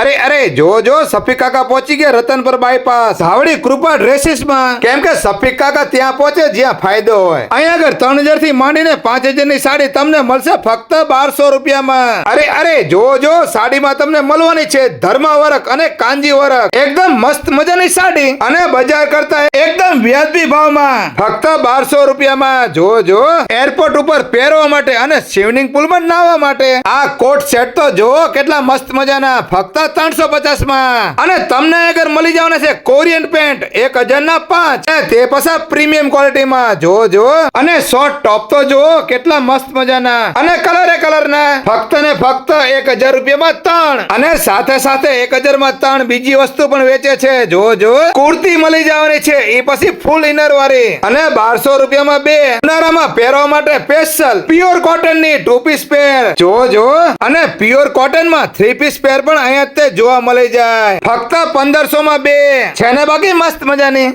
અરે અરે જો સફીક કાકા પહોંચી ગયા રતનપર બાયપાસ ધાવડી કૃપા ડ્રેસીસ માં, કેમ કે સફીક કાકા ત્યાં પહોંચે જ્યાં ફાયદો હોય. અહીંયા આગળ 3000 થી માંડીને 5000 ની સાડી તમને મળશે ફક્ત 1200 રૂપિયામાં. અરે અરે જો સાડીમાં તમને મળવાની છે ધર્મા વર્ક અને કાંજી વર્ક, એકદમ મસ્ત મજાની સાડી અને બજાર કરતા એકદમ વ્યાજબી ભાવમાં ફક્ત 1200 રૂપિયામાં. જો એરપોર્ટ ઉપર પહેરવા માટે અને સ્વિમિંગ પુલમાં નાહવા માટે આ કોટ સેટ તો જો કેટલા મસ્ત મજાના ફક્ત 350 માં. અને તમને અગર મળી જવાના છે કોરિયન પેન્ટ 1000 ના 5, તે પાછા પ્રીમિયમ ક્વોલિટીમાં. જો અને શોર્ટ ટોપ તો જો કેટલા મસ્ત મજાના અને કલર ના ફક્ત ને ફક્ત 1000 રૂપિયામાં 3, અને સાથે 1000 માં 3 બીજી વસ્તુ પણ વેચે છે. જો કુર્તી મળી જવાની છે એ પછી ફૂલ ઇનર વાળી અને 1200 રૂપિયામાં 2 ઉનાળામાં પહેરવા માટે સ્પેશિયલ પ્યોર કોટન ની 2 પીસ પેર. જો અને પ્યોર કોટન માં 3 પીસ પેર પણ અહીંયા તે જોવા મળી જાય ફક્ત 1500 માં 2 છે ને બાકી મસ્ત મજાની.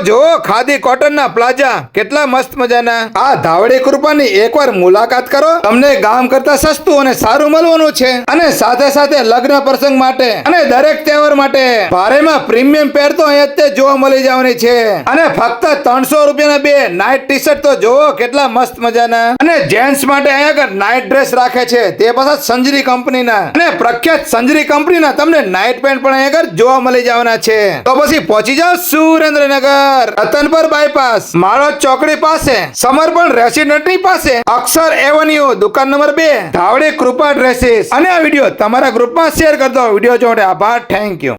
જો ખાદી કોટન ના પ્લાઝા કેટલા મસ્ત મજાના. આ ધાવડી કૃપાની એકવાર મુલાકાત કરો, તમને ગામ કરતા સસ્તું અને સારું મળવાનું છે. અને સાથે લગ્ન પ્રસંગ માટે અને દરેક તહેવાર માટે ભારેમાં પ્રીમિયમ પેર તો અહીંયા તે જોવા મળી જવાની છે. અને ફક્ત 300 રૂપિયાના 2 નાઇટ ટી શર્ટ તો જોવો કેટલા મસ્ત મજાના. અને જેન્ટ્સ માટે અહીંયા આગળ નાઇટ ડ્રેસ રાખે છે તે પાછા સંજરી કંપનીના, અને પ્રખ્યાત સંજરી કંપનીના તમને નાઇટ પેન્ટ પણ અહીંયા આગળ જોવા મળી જવાના છે. તો પછી પહોંચી જાઓ સુરેન્દ્રનગર રતનપર બાયપાસ માળો ચોકડી પાસે સમર્પણ રેસિડેન્ટની પાસે અક્ષર એવન્યુ દુકાન નંબર 2 ધાવડી કૃપા ડ્રેસીસ. અને આ વિડીયો તમારા ગ્રુપમાં શેર કરી દો. વિડીયો જોવા માટે આભાર. Thank you.